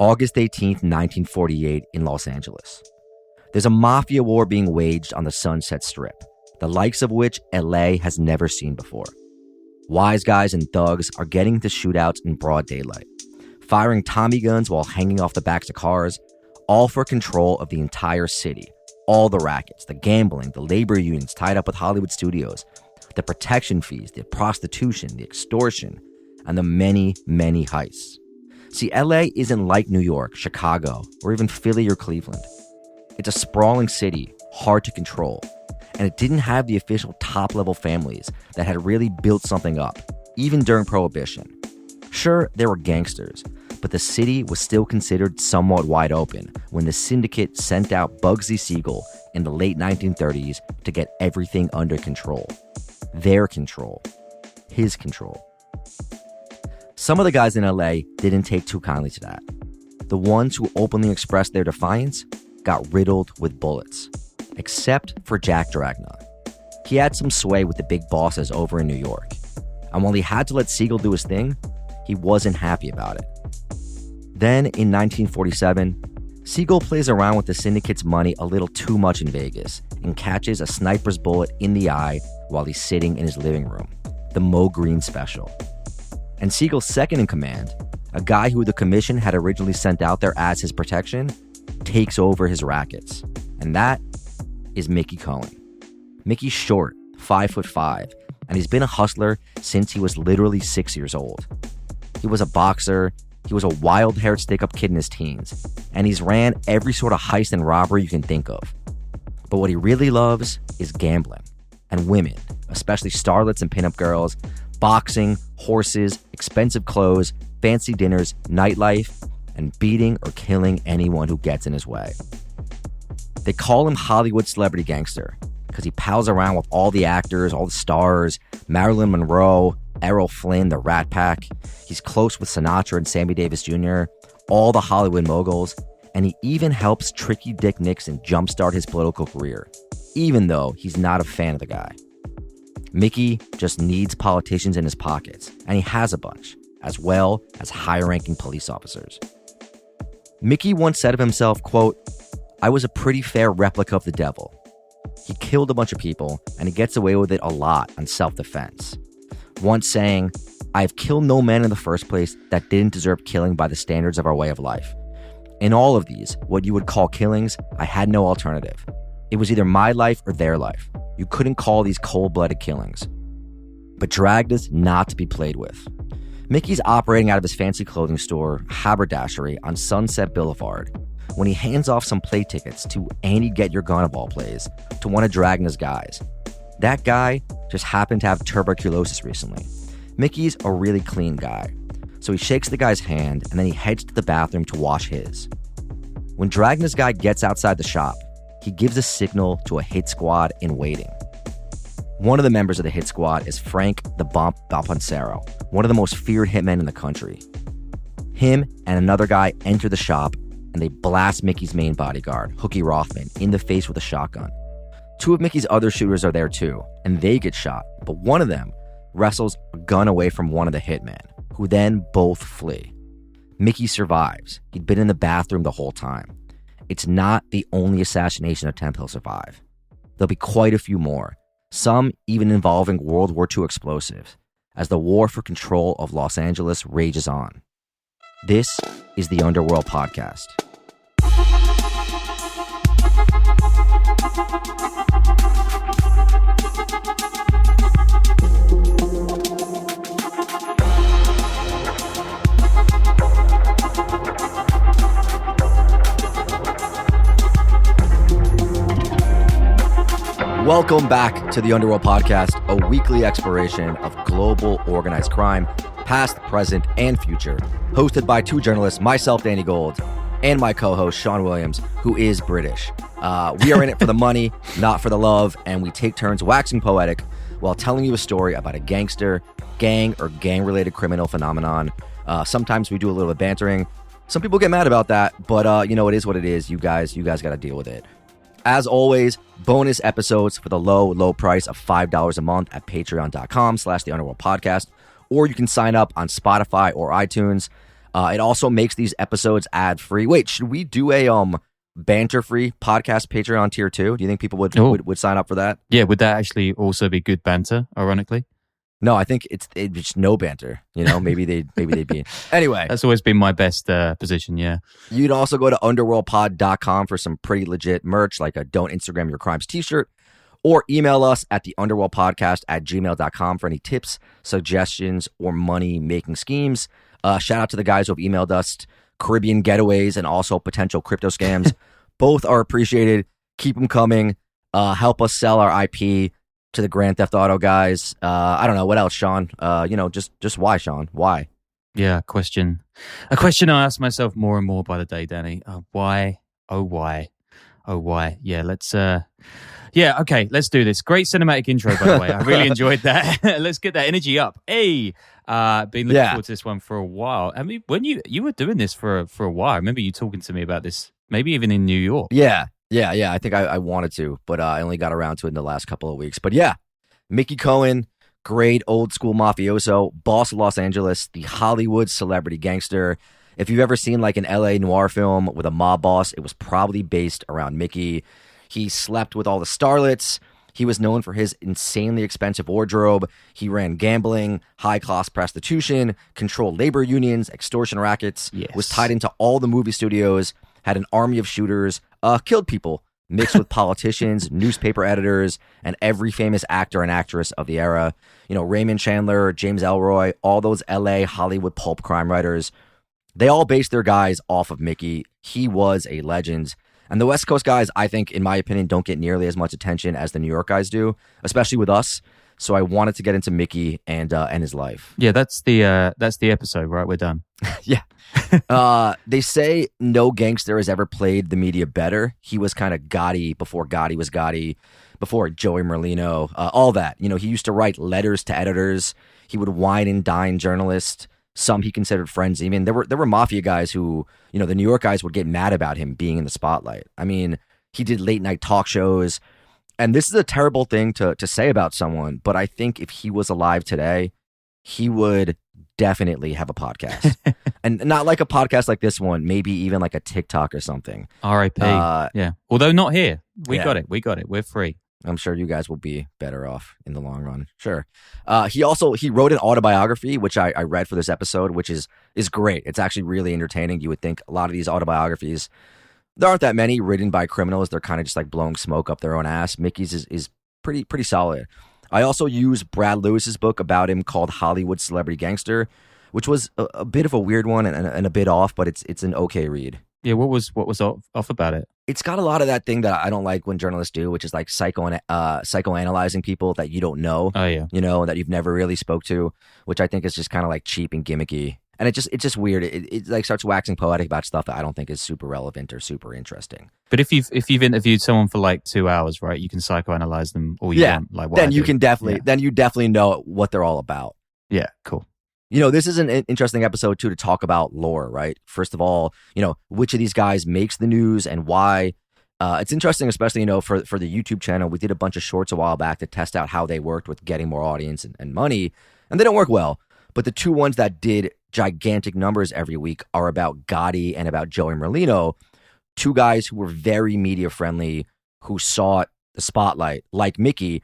August 18th, 1948 in Los Angeles. There's a mafia war being waged on the Sunset Strip, the likes of which LA has never seen before. Wise guys and thugs are getting into shootouts in broad daylight, firing Tommy guns while hanging off the backs of cars, all for control of the entire city. All the rackets, the gambling, the labor unions tied up with Hollywood studios, the protection fees, the prostitution, the extortion, and the many, many heists. See, LA isn't like New York, Chicago, or even Philly or Cleveland. It's a sprawling city, hard to control, and it didn't have the official top-level families that had really built something up, even during Prohibition. Sure, there were gangsters, but the city was still considered somewhat wide open when the syndicate sent out Bugsy Siegel in the late 1930s to get everything under control. Their control. His control. Some of the guys in LA didn't take too kindly to that. The ones who openly expressed their defiance got riddled with bullets, except for Jack Dragna. He had some sway with the big bosses over in New York, and while he had to let Siegel do his thing, he wasn't happy about it. Then, in 1947, Siegel plays around with the syndicate's money a little too much in Vegas and catches a sniper's bullet in the eye while he's sitting in his living room, the Mo Green special. And Siegel's second in command, a guy who the commission had originally sent out there as his protection, takes over his rackets. And that is Mickey Cohen. Mickey's short, 5'5", and he's been a hustler since he was literally 6 years old. He was a boxer, he was a wild-haired stick-up kid in his teens, and he's ran every sort of heist and robbery you can think of. But what he really loves is gambling, and women, especially starlets and pinup girls, boxing, horses, expensive clothes, fancy dinners, nightlife, and beating or killing anyone who gets in his way. They call him Hollywood celebrity gangster because he pals around with all the actors, all the stars, Marilyn Monroe, Errol Flynn, the Rat Pack. He's close with Sinatra and Sammy Davis Jr., all the Hollywood moguls, and he even helps Tricky Dick Nixon jumpstart his political career, even though he's not a fan of the guy. Mickey just needs politicians in his pockets, and he has a bunch, as well as high-ranking police officers. Mickey once said of himself, quote, "I was a pretty fair replica of the devil. He killed a bunch of people, and he gets away with it a lot on self-defense. Once saying, I've killed no man in the first place that didn't deserve killing by the standards of our way of life. In all of these, what you would call killings, I had no alternative. It was either my life or their life. You couldn't call these cold-blooded killings." But Dragna's not to be played with. Mickey's operating out of his fancy clothing store, Haberdashery, on Sunset Boulevard, when he hands off some play tickets to Annie Get Your Gun of all plays to one of Dragna's guys. That guy just happened to have tuberculosis recently. Mickey's a really clean guy, so he shakes the guy's hand and then he heads to the bathroom to wash his. When Dragna's guy gets outside the shop, he gives a signal to a hit squad in waiting. One of the members of the hit squad is Frank the Bump Balpancero, one of the most feared hitmen in the country. Him and another guy enter the shop and they blast Mickey's main bodyguard, Hookie Rothman, in the face with a shotgun. Two of Mickey's other shooters are there too, and they get shot, but one of them wrestles a gun away from one of the hitmen, who then both flee. Mickey survives. He'd been in the bathroom the whole time. It's not the only assassination attempt he'll survive. There'll be quite a few more, some even involving World War II explosives, as the war for control of Los Angeles rages on. This is the Underworld Podcast. Welcome back to the Underworld Podcast, a weekly exploration of global organized crime, past, present, and future, hosted by two journalists, myself, Danny Gold, and my co-host, Sean Williams, who is British. We are in it for the money, not for the love, and we take turns waxing poetic while telling you a story about a gangster, gang, or gang-related criminal phenomenon. Sometimes we do a little bit of bantering. Some people get mad about that, but it is what it is. You guys got to deal with it. As always, bonus episodes for the low price of $5 a month at patreon.com/the Underworld Podcast, or you can sign up on Spotify or iTunes. It also makes these episodes ad-free. Wait, should we do a banter-free podcast Patreon tier 2? Do you think people would sign up for that? Yeah, would that actually also be good banter, ironically? No, I think it's just no banter. Maybe they'd be. Anyway. That's always been my best position, yeah. You'd also go to underworldpod.com for some pretty legit merch, like a Don't Instagram Your Crimes t-shirt, or email us at theunderworldpodcast@gmail.com for any tips, suggestions, or money-making schemes. Shout out to the guys who have emailed us Caribbean getaways and also potential crypto scams. Both are appreciated. Keep them coming. Help us sell our IP to the Grand Theft Auto guys. I don't know. What else, Sean? Just why, Sean? Why? Yeah, a question I ask myself more and more by the day, Danny. Why? Oh, why? Oh, why? Yeah, let's do this. Great cinematic intro, by the way. I really enjoyed that. Let's get that energy up. Hey, been looking forward to this one for a while. I mean, when you were doing this for a while, I remember you talking to me about this, maybe even in New York. Yeah. I think I wanted to, but I only got around to it in the last couple of weeks. But yeah, Mickey Cohen, great old school mafioso, boss of Los Angeles, the Hollywood celebrity gangster. If you've ever seen like an LA noir film with a mob boss, it was probably based around Mickey. He slept with all the starlets. He was known for his insanely expensive wardrobe. He ran gambling, high-class prostitution, controlled labor unions, extortion rackets, was tied into all the movie studios, had an army of shooters, killed people, mixed with politicians, newspaper editors, and every famous actor and actress of the era. Raymond Chandler, James Ellroy, all those LA Hollywood pulp crime writers. They all based their guys off of Mickey. He was a legend. And the West Coast guys, I think, in my opinion, don't get nearly as much attention as the New York guys do, especially with us. So I wanted to get into Mickey and his life. Yeah, that's the episode, right? We're done. Yeah. They say no gangster has ever played the media better. He was kind of Gotti before Gotti was Gotti, before Joey Merlino, all that. He used to write letters to editors. He would wine and dine journalists. Some he considered friends. I mean, there were mafia guys who, the New York guys would get mad about him being in the spotlight. I mean, he did late night talk shows. And this is a terrible thing to say about someone, but I think if he was alive today, he would definitely have a podcast. And not like a podcast like this one, maybe even like a TikTok or something. R.I.P. Yeah. Although not here. We got it. We're free. I'm sure you guys will be better off in the long run. Sure. He wrote an autobiography, which I read for this episode, which is great. It's actually really entertaining. You would think a lot of these autobiographies, there aren't that many written by criminals. They're kind of just like blowing smoke up their own ass. Mickey's is pretty solid. I also use Brad Lewis's book about him called Hollywood Celebrity Gangster, which was a bit of a weird one and a bit off, but it's an okay read. Yeah, what was off about it? It's got a lot of that thing that I don't like when journalists do, which is like psychoanalyzing people that you don't know. Oh yeah, that you've never really spoke to, which I think is just kind of like cheap and gimmicky, and it's just weird. It like starts waxing poetic about stuff that I don't think is super relevant or super interesting. But if you've interviewed someone for like 2 hours, right, you can psychoanalyze them all you want. Like then you definitely know what they're all about. Yeah, cool. This is an interesting episode, too, to talk about lore, right? First of all, which of these guys makes the news and why. It's interesting, especially, for the YouTube channel. We did a bunch of shorts a while back to test out how they worked with getting more audience and money, and they don't work well. But the two ones that did gigantic numbers every week are about Gotti and about Joey Merlino, two guys who were very media-friendly, who sought the spotlight, like Mickey,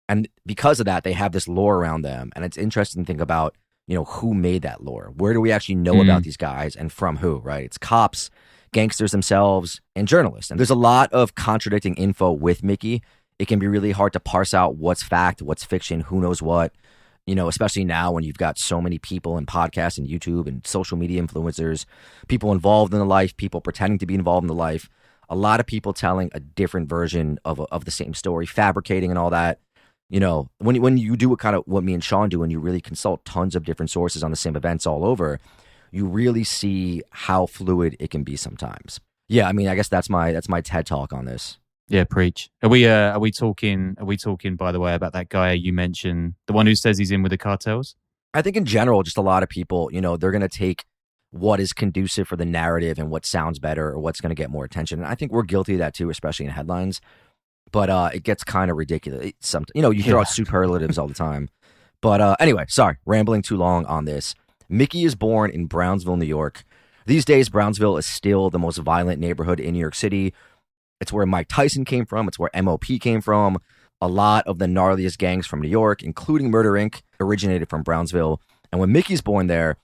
and because of that, they have this lore around them. And it's interesting to think about, who made that lore? Where do we actually know about these guys and from who, right? It's cops, gangsters themselves, and journalists. And there's a lot of contradicting info with Mickey. It can be really hard to parse out what's fact, what's fiction, who knows what, especially now when you've got so many people in podcasts and YouTube and social media influencers, people involved in the life, people pretending to be involved in the life, a lot of people telling a different version of the same story, fabricating and all that. When you do what me and Sean do, and you really consult tons of different sources on the same events all over, you really see how fluid it can be sometimes. Yeah, I mean, I guess that's my TED talk on this. Yeah, preach. Are we talking, by the way, about that guy you mentioned, the one who says he's in with the cartels? I think in general, just a lot of people, they're going to take what is conducive for the narrative and what sounds better or what's going to get more attention. And I think we're guilty of that too, especially in headlines. But it gets kind of ridiculous. You throw out superlatives all the time. But anyway, sorry, rambling too long on this. Mickey is born in Brownsville, New York. These days, Brownsville is still the most violent neighborhood in New York City. It's where Mike Tyson came from. It's where MOP came from. A lot of the gnarliest gangs from New York, including Murder Inc., originated from Brownsville. And when Mickey's born there,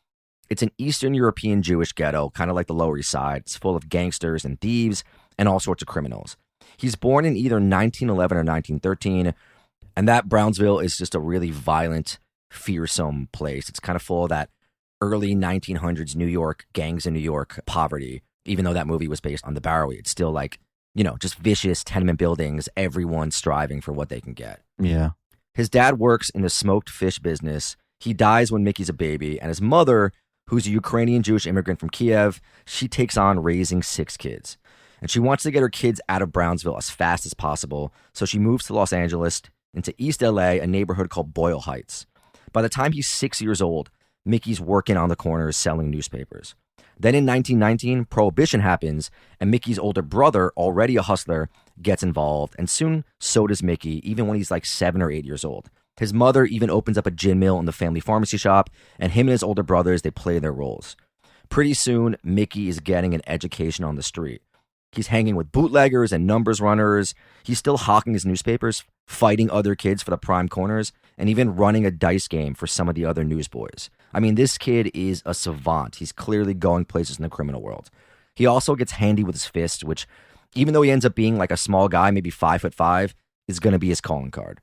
it's an Eastern European Jewish ghetto, kind of like the Lower East Side. It's full of gangsters and thieves and all sorts of criminals. He's born in either 1911 or 1913, and that Brownsville is just a really violent, fearsome place. It's kind of full of that early 1900s New York, gangs in New York poverty. Even though that movie was based on the Bowery, it's still like, just vicious tenement buildings, everyone striving for what they can get. Yeah. His dad works in the smoked fish business. He dies when Mickey's a baby, and his mother, who's a Ukrainian Jewish immigrant from Kiev, she takes on raising 6 kids. And she wants to get her kids out of Brownsville as fast as possible, so she moves to Los Angeles, into East LA, a neighborhood called Boyle Heights. By the time he's 6 years old, Mickey's working on the corners selling newspapers. Then in 1919, Prohibition happens, and Mickey's older brother, already a hustler, gets involved, and soon so does Mickey, even when he's like 7 or 8 years old. His mother even opens up a gin mill in the family pharmacy shop, and him and his older brothers, they play their roles. Pretty soon, Mickey is getting an education on the street. He's hanging with bootleggers and numbers runners. He's still hawking his newspapers, fighting other kids for the prime corners, and even running a dice game for some of the other newsboys. I mean, this kid is a savant. He's clearly going places in the criminal world. He also gets handy with his fist, which, even though he ends up being like a small guy, maybe 5'5", is going to be his calling card.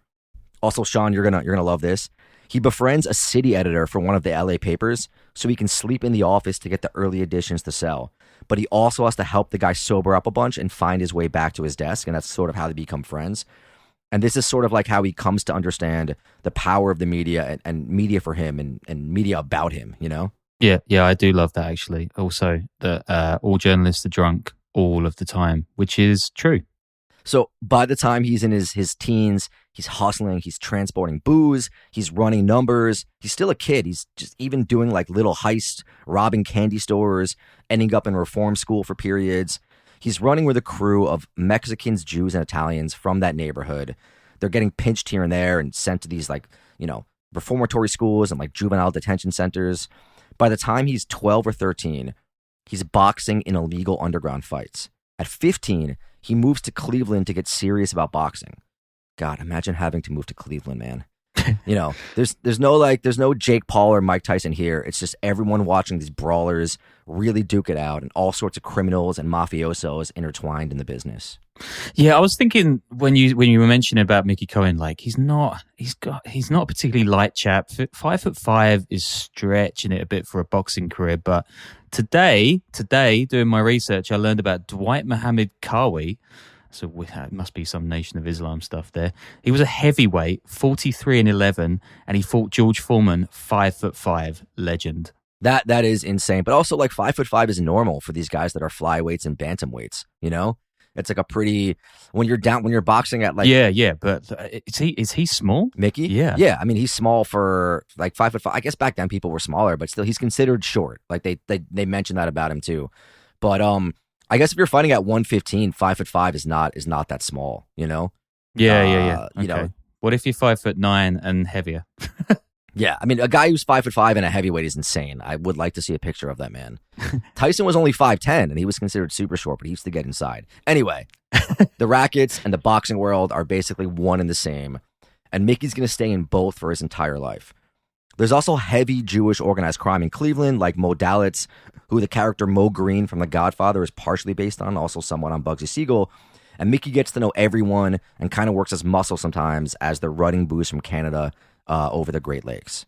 Also, Sean, you're gonna love this. He befriends a city editor for one of the LA papers so he can sleep in the office to get the early editions to sell. But he also has to help the guy sober up a bunch and find his way back to his desk, and that's sort of how they become friends. And this is sort of like how he comes to understand the power of the media and media for him and media about him, Yeah, I do love that, actually. Also, that all journalists are drunk all of the time, which is true. So by the time he's in his teens, he's hustling, he's transporting booze, he's running numbers. He's still a kid. He's just even doing like little heists, robbing candy stores, ending up in reform school for periods. He's running with a crew of Mexicans, Jews, and Italians from that neighborhood. They're getting pinched here and there and sent to these reformatory schools and like juvenile detention centers. By the time he's 12 or 13, he's boxing in illegal underground fights. At 15, he moves to Cleveland to get serious about boxing. God, imagine having to move to Cleveland, man. There's no Jake Paul or Mike Tyson here. It's just everyone watching these brawlers really duke it out, and all sorts of criminals and mafiosos intertwined in the business. Yeah, I was thinking when you were mentioning about Mickey Cohen, like he's not a particularly light chap. 5'5" is stretching it a bit for a boxing career. But today, doing my research, I learned about Dwight Muhammad Qawi. So it must be some Nation of Islam stuff there. He was a heavyweight, 43-11, and he fought George Foreman, 5'5", legend. That is insane. But also, like, 5'5" is normal for these guys that are flyweights and bantamweights. It's like a pretty when you're boxing at like yeah. But is he small? Mickey? Yeah. I mean, he's small for like 5'5". I guess back then people were smaller, but still he's considered short. Like they mentioned that about him too. But I guess if you're fighting at 115, 5'5" is not that small. Yeah. Okay. What if you're 5'9" and heavier? Yeah, I mean, a guy who's 5'5" and a heavyweight is insane. I would like to see a picture of that man. Tyson was only 5'10", and he was considered super short, but he used to get inside. Anyway, the rackets and the boxing world are basically one and the same, and Mickey's going to stay in both for his entire life. There's also heavy Jewish organized crime in Cleveland, like Mo Dalitz, who the character Mo Green from The Godfather is partially based on, also somewhat on Bugsy Siegel. And Mickey gets to know everyone and kind of works as muscle sometimes as they're running booze from Canada over the Great Lakes.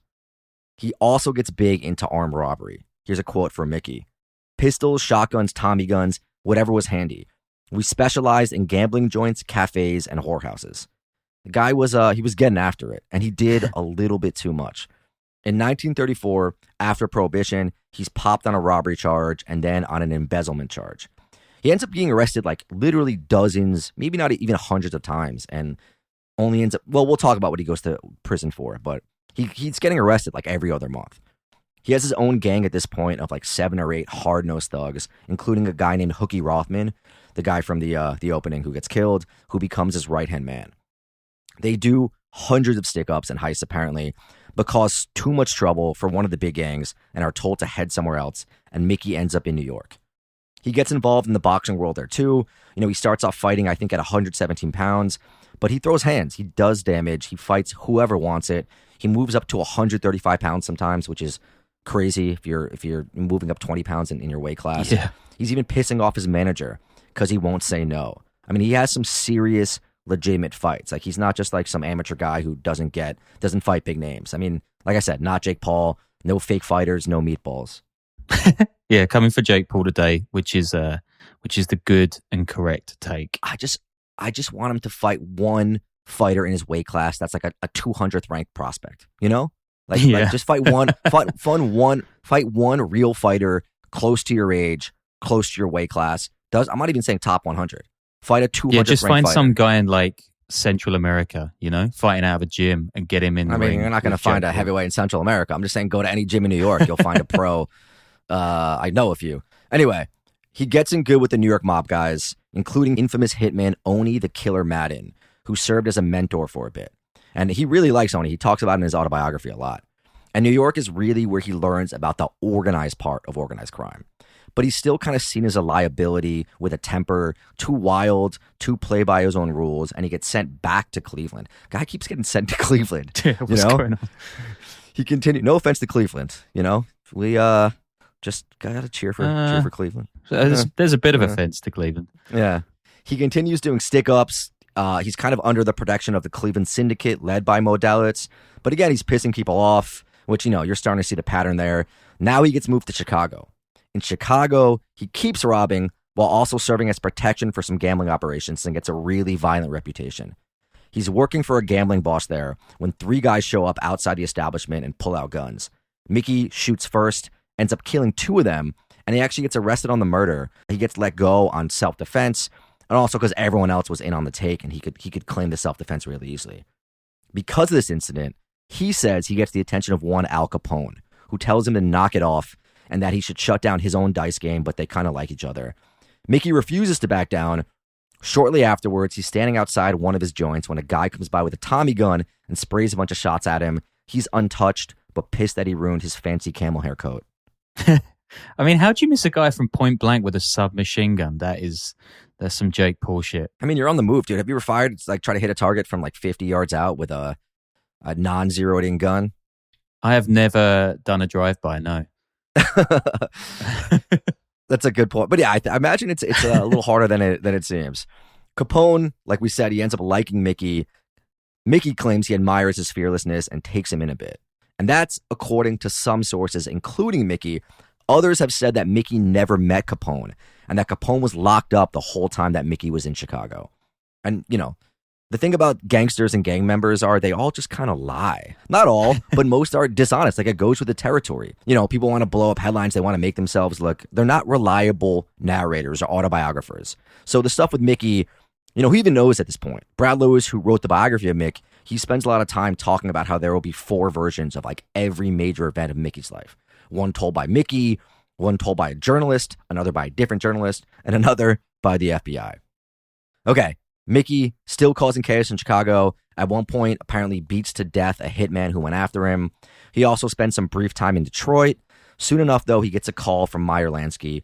He also gets big into armed robbery. Here's a quote from Mickey. Pistols, shotguns, Tommy guns, whatever was handy. We specialized in gambling joints, cafes, and whorehouses. The guy was getting after it, and he did a little bit too much. In 1934, after Prohibition, he's popped on a robbery charge and then on an embezzlement charge. He ends up getting arrested like literally dozens, maybe not even hundreds of times, and only ends up, well, we'll talk about what he goes to prison for, but he's getting arrested like every other month. He has his own gang at this point of like 7 or 8 hard-nosed thugs, including a guy named Hookie Rothman, the guy from the opening who gets killed, who becomes his right-hand man. They do hundreds of stick-ups and heists apparently, but cause too much trouble for one of the big gangs and are told to head somewhere else, and Mickey ends up in New York. He gets involved in the boxing world there too. He starts off fighting, I think, at 117 pounds, but he throws hands. He does damage. He fights whoever wants it. He moves up to 135 pounds sometimes, which is crazy if you're moving up 20 pounds in your weight class. Yeah. He's even pissing off his manager because he won't say no. I mean, he has some serious, legitimate fights. Like, he's not just like some amateur guy who doesn't fight big names. I mean, like I said, not Jake Paul, no fake fighters, no meatballs. Yeah, coming for Jake Paul today, which is the good and correct take. I just want him to fight one fighter in his weight class that's like a 200th ranked prospect, Like just fight one real fighter close to your age, close to your weight class. I'm not even saying top 100. Fight a 200th Yeah, just ranked find fighter. some guy in like Central America, fighting out of a gym and get him in the ring. You're not going to find a heavyweight in Central America. I'm just saying go to any gym in New York. You'll find a pro. I know a few. Anyway, he gets in good with the New York mob guys, including infamous hitman Oni the Killer Madden, who served as a mentor for a bit. And he really likes Oni. He talks about it in his autobiography a lot. And New York is really where he learns about the organized part of organized crime. But he's still kind of seen as a liability with a temper, too wild, too play by his own rules, and he gets sent back to Cleveland. Guy keeps getting sent to Cleveland. What's going on? He continued. No offense to Cleveland, we just gotta cheer for Cleveland. There's a bit of offense to Cleveland. Yeah, he continues doing stick-ups. He's kind of under the protection of the Cleveland Syndicate, led by Modellitz. But again, he's pissing people off, which you're starting to see the pattern there. Now he gets moved to Chicago. In Chicago, he keeps robbing while also serving as protection for some gambling operations and gets a really violent reputation. He's working for a gambling boss there when 3 guys show up outside the establishment and pull out guns. Mickey shoots first, ends up killing 2 of them, and he actually gets arrested on the murder. He gets let go on self-defense, and also because everyone else was in on the take and he could claim the self-defense really easily. Because of this incident, he says he gets the attention of one Al Capone, who tells him to knock it off and that he should shut down his own dice game, but they kind of like each other. Mickey refuses to back down. Shortly afterwards, he's standing outside one of his joints when a guy comes by with a Tommy gun and sprays a bunch of shots at him. He's untouched, but pissed that he ruined his fancy camel hair coat. I mean, how'd you miss a guy from point blank with a submachine gun? That's some Jake Paul shit. I mean, you're on the move, dude. Have you ever fired, try to hit a target from 50 yards out with a non-zeroed in gun? I have never done a drive-by, no. That's a good point. But yeah, I imagine it's a little harder than it seems. Capone, like we said, he ends up liking Mickey. Mickey claims he admires his fearlessness and takes him in a bit. And that's according to some sources, including Mickey. Others have said that Mickey never met Capone and that Capone was locked up the whole time that Mickey was in Chicago. And, the thing about gangsters and gang members are they all just kind of lie. Not all, but most are dishonest. Like, it goes with the territory. People want to blow up headlines. They want to make themselves look. They're not reliable narrators or autobiographers. So the stuff with Mickey, he even knows at this point. Brad Lewis, who wrote the biography of Mick, he spends a lot of time talking about how there will be 4 versions of every major event of Mickey's life. One told by Mickey, one told by a journalist, another by a different journalist, and another by the FBI. Okay. Mickey, still causing chaos in Chicago, at one point apparently beats to death a hitman who went after him. He also spends some brief time in Detroit. Soon enough, though, he gets a call from Meyer Lansky,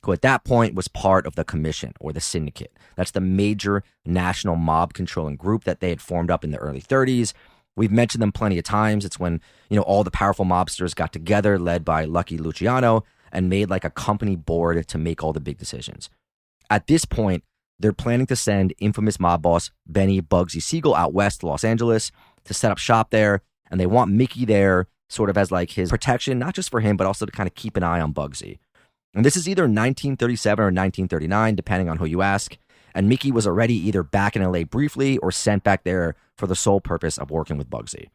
who at that point was part of the Commission, or the Syndicate. That's the major national mob-controlling group that they had formed up in the early 30s. We've mentioned them plenty of times. It's when, all the powerful mobsters got together, led by Lucky Luciano, and made a company board to make all the big decisions. At this point, they're planning to send infamous mob boss Benny Bugsy Siegel out west to Los Angeles to set up shop there, and they want Mickey there sort of as his protection, not just for him, but also to kind of keep an eye on Bugsy. And this is either 1937 or 1939, depending on who you ask, and Mickey was already either back in LA briefly or sent back there for the sole purpose of working with Bugsy.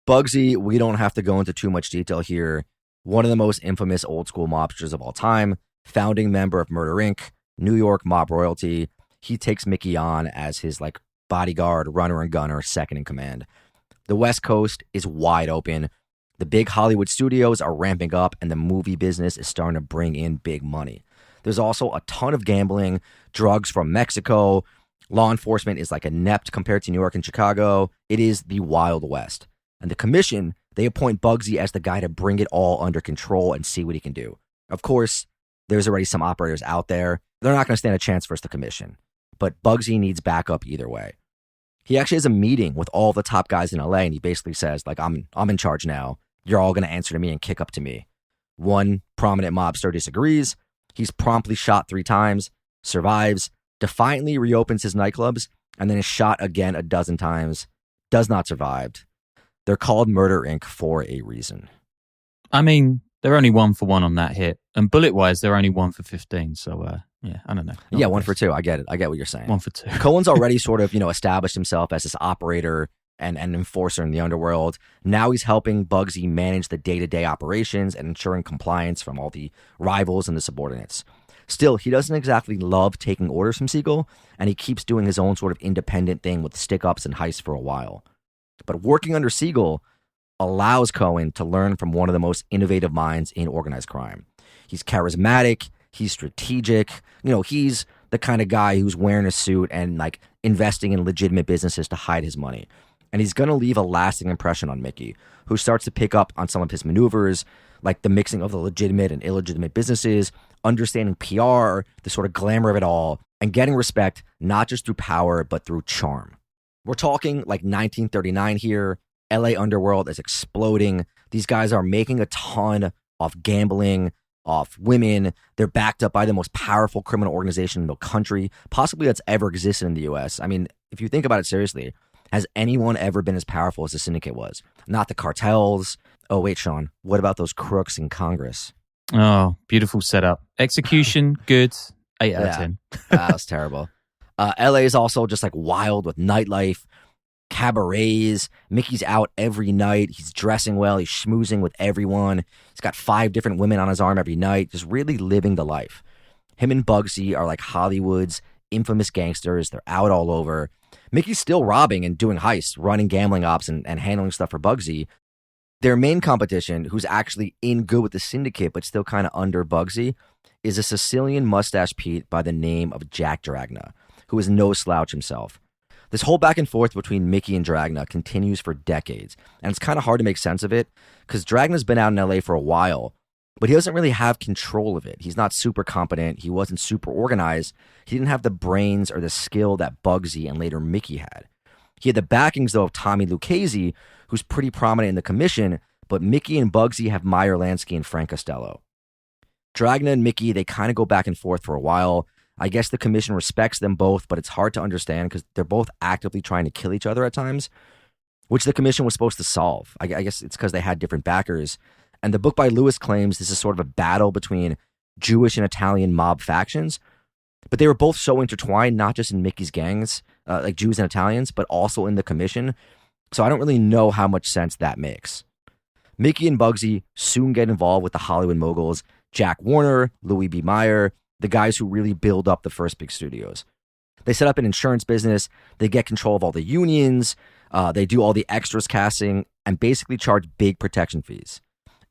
Bugsy, we don't have to go into too much detail here. One of the most infamous old school mobsters of all time, founding member of Murder Inc., New York mob royalty. He takes Mickey on as his bodyguard, runner and gunner, second in command. The West Coast is wide open. The big Hollywood studios are ramping up and the movie business is starting to bring in big money. There's also a ton of gambling, drugs from Mexico. Law enforcement is inept compared to New York and Chicago. It is the Wild West. And the Commission, They appoint Bugsy as the guy to bring it all under control and see what he can do. Of course, there's already some operators out there. They're not going to stand a chance versus the commission. But Bugsy needs backup either way. He actually has a meeting with all the top guys in LA, and he basically says, like, I'm in charge now. You're all going to answer to me and kick up to me. One prominent mobster disagrees. He's promptly shot 3 times, survives, defiantly reopens his nightclubs, and then is shot again a dozen times, does not survive. They're called Murder Inc. for a reason. I mean, they're only 1 for 1 on that hit. And bullet-wise, they're only 1 for 15. So, yeah, I don't know. Yeah, 1 for 2. I get it. I get what you're saying. 1 for 2. Cohen's already sort of, established himself as this operator and enforcer in the underworld. Now he's helping Bugsy manage the day-to-day operations and ensuring compliance from all the rivals and the subordinates. Still, he doesn't exactly love taking orders from Siegel, and he keeps doing his own sort of independent thing with stick-ups and heists for a while. But working under Siegel allows Cohen to learn from one of the most innovative minds in organized crime. He's charismatic, he's strategic, he's the kind of guy who's wearing a suit and like investing in legitimate businesses to hide his money. And he's going to leave a lasting impression on Mickey, who starts to pick up on some of his maneuvers, like the mixing of the legitimate and illegitimate businesses, understanding PR, the sort of glamour of it all, and getting respect not just through power, but through charm. We're talking like 1939 here. LA underworld is exploding. These guys are making a ton off gambling, off women. They're backed up by the most powerful criminal organization in the country, possibly that's ever existed in the U.S. I mean, if you think about it seriously, has anyone ever been as powerful as the syndicate was? Not the cartels. Oh, wait, Sean, what about those crooks in Congress? Oh, beautiful setup. Execution, good. 8 out of 10. That was terrible. LA is also just like wild with nightlife, cabarets. Mickey's out every night. He's dressing well. He's schmoozing with everyone. He's got 5 different women on his arm every night, just really living the life. Him and Bugsy are like Hollywood's infamous gangsters. They're out all over. Mickey's still robbing and doing heists, running gambling ops and handling stuff for Bugsy. Their main competition, who's actually in good with the syndicate but still kind of under Bugsy, is a Sicilian mustache Pete by the name of Jack Dragna, who is no slouch himself. This whole back and forth between Mickey and Dragna continues for decades, and it's kind of hard to make sense of it because Dragna's been out in LA for a while, but he doesn't really have control of it. He's not super competent. He wasn't super organized. He didn't have the brains or the skill that Bugsy and later Mickey had. He had the backings, though, of Tommy Lucchese, who's pretty prominent in the commission, but Mickey and Bugsy have Meyer Lansky and Frank Costello. Dragna and Mickey, they kind of go back and forth for a while. I guess the commission respects them both, but it's hard to understand because they're both actively trying to kill each other at times, which the commission was supposed to solve. I guess it's because they had different backers. And the book by Lewis claims this is sort of a battle between Jewish and Italian mob factions, but they were both so intertwined, not just in Mickey's gangs, like Jews and Italians, but also in the commission. So I don't really know how much sense that makes. Mickey and Bugsy soon get involved with the Hollywood moguls, Jack Warner, Louis B. Mayer, the guys who really build up the first big studios. They set up an insurance business, they get control of all the unions, they do all the extras casting, and basically charge big protection fees.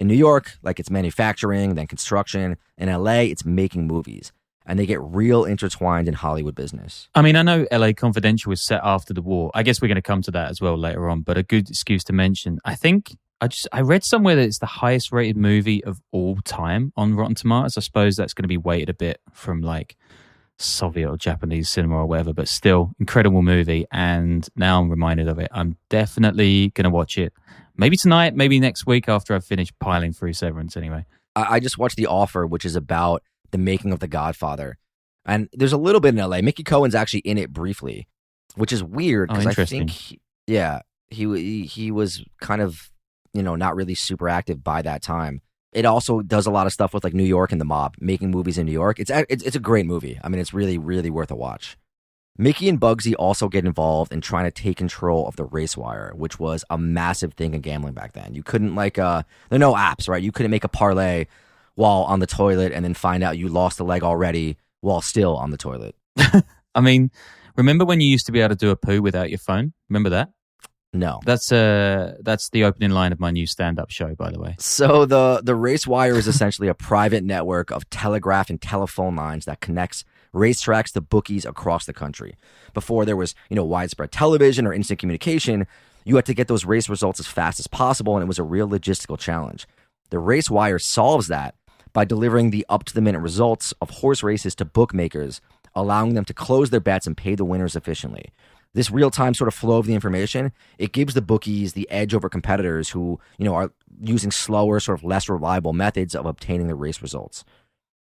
In New York, like it's manufacturing, then construction. In LA, it's making movies. And they get real intertwined in Hollywood business. I mean, I know LA Confidential was set after the war. I guess we're going to come to that as well later on, but a good excuse to mention. I think I read somewhere that it's the highest rated movie of all time on Rotten Tomatoes. I suppose that's going to be weighted a bit from like Soviet or Japanese cinema or whatever, but still incredible movie. And now I'm reminded of it. I'm definitely going to watch it. Maybe tonight, maybe next week after I've finished piling through Severance anyway. I just watched The Offer, which is about the making of The Godfather. And there's a little bit in LA. Mickey Cohen's actually in it briefly, which is weird because I think, he was kind of, not really super active by that time. It also does a lot of stuff with like New York and the mob, making movies in New York. It's a great movie. I mean, it's really, really worth a watch. Mickey and Bugsy also get involved in trying to take control of the race wire, which was a massive thing in gambling back then. You couldn't there are no apps, right? You couldn't make a parlay while on the toilet and then find out you lost a leg already while still on the toilet. I mean, remember when you used to be able to do a poo without your phone? Remember that? No. That's the opening line of my new stand-up show, by the way. So the race wire is essentially a private network of telegraph and telephone lines that connects racetracks to bookies across the country. Before there was, widespread television or instant communication, You had to get those race results as fast as possible, and it was a real logistical challenge. The race wire solves that by delivering the up-to-the-minute results of horse races to bookmakers, allowing them to close their bets and pay the winners efficiently. This real-time sort of flow of the information, it gives the bookies the edge over competitors who, are using slower, sort of less reliable methods of obtaining the race results.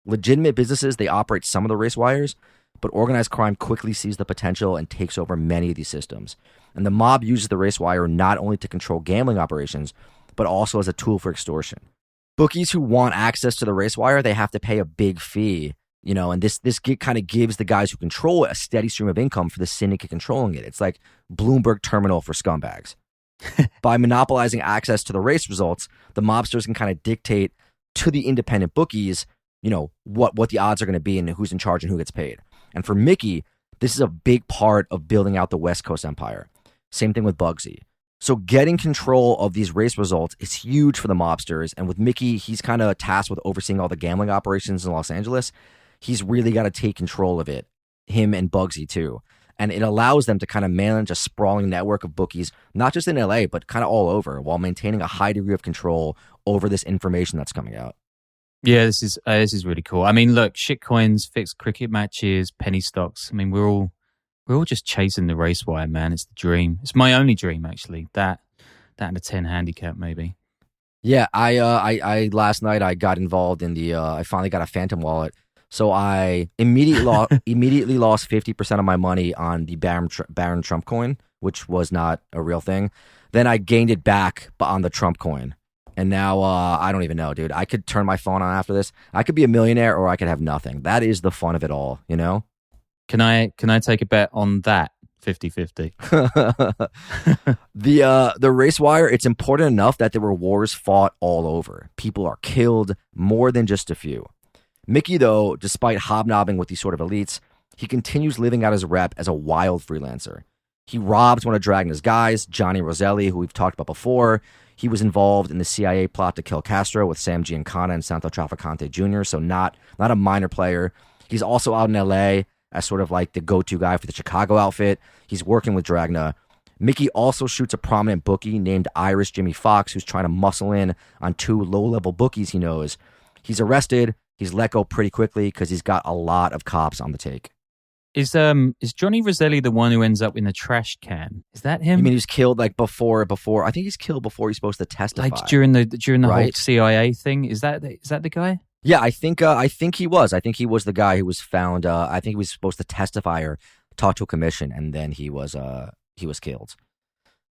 Legitimate businesses, they operate some of the race wires, but organized crime quickly sees the potential and takes over many of these systems. And the mob uses the race wire not only to control gambling operations, but also as a tool for extortion. Bookies who want access to the race wire, they have to pay a big fee. And this kind of gives the guys who control it a steady stream of income for the syndicate controlling it. It's like Bloomberg Terminal for scumbags. By monopolizing access to the race results, the mobsters can kind of dictate to the independent bookies, what the odds are going to be and who's in charge and who gets paid. And for Mickey, this is a big part of building out the West Coast empire. Same thing with Bugsy. So getting control of these race results is huge for the mobsters. And with Mickey, he's kind of tasked with overseeing all the gambling operations in Los Angeles. He's really got to take control of it, him and Bugsy too. And it allows them to kind of manage a sprawling network of bookies, not just in LA, but kind of all over, while maintaining a high degree of control over this information that's coming out. Yeah, this is really cool. I mean, look, shit coins, fixed cricket matches, penny stocks. I mean, we're all just chasing the race wire, man. It's the dream. It's my only dream, actually. That and a 10 handicap, maybe. Yeah, I last night I got involved in I finally got a Phantom wallet. So I immediately lost 50% of my money on the Barron Trump coin, which was not a real thing. Then I gained it back on the Trump coin. And now I don't even know, dude. I could turn my phone on after this. I could be a millionaire or I could have nothing. That is the fun of it all, Can I take a bet on that 50-50? The race wire, it's important enough that there were wars fought all over. People are killed, more than just a few. Mickey, though, despite hobnobbing with these sort of elites, he continues living out his rep as a wild freelancer. He robs one of Dragna's guys, Johnny Roselli, who we've talked about before. He was involved in the CIA plot to kill Castro with Sam Giancana and Santo Trafficante Jr., so not a minor player. He's also out in LA as sort of like the go-to guy for the Chicago outfit. He's working with Dragna. Mickey also shoots a prominent bookie named Irish Jimmy Fox, who's trying to muscle in on two low-level bookies he knows. He's arrested. He's let go pretty quickly because he's got a lot of cops on the take. Is Johnny Roselli the one who ends up in the trash can? Is that him? You mean he's killed like before? I think he's killed before he's supposed to testify. Like during the right? whole CIA thing. Is that the guy? Yeah, I think he was. I think he was the guy who was found. I think he was supposed to testify or talk to a commission, and then he was killed.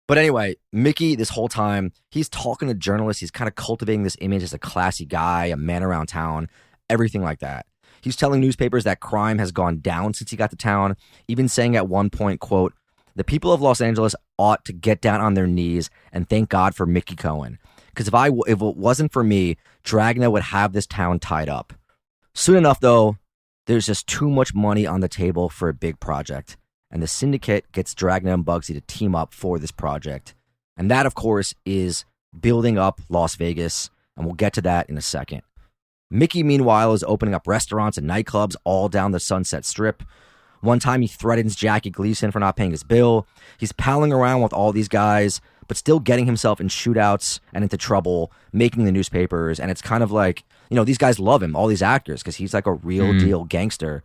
But anyway, Mickey, this whole time, he's talking to journalists. He's kind of cultivating this image as a classy guy, a man around town, everything like that. He's telling newspapers that crime has gone down since he got to town, even saying at one point, quote, "The people of Los Angeles ought to get down on their knees and thank God for Mickey Cohen. Because if it wasn't for me, Dragna would have this town tied up." Soon enough, though, there's just too much money on the table for a big project. And the syndicate gets Dragna and Bugsy to team up for this project. And that, of course, is building up Las Vegas. And we'll get to that in a second. Mickey, meanwhile, is opening up restaurants and nightclubs all down the Sunset Strip. One time he threatens Jackie Gleason for not paying his bill. He's palling around with all these guys, but still getting himself in shootouts and into trouble, making the newspapers. And it's kind of like, these guys love him, all these actors, because he's like a real deal gangster,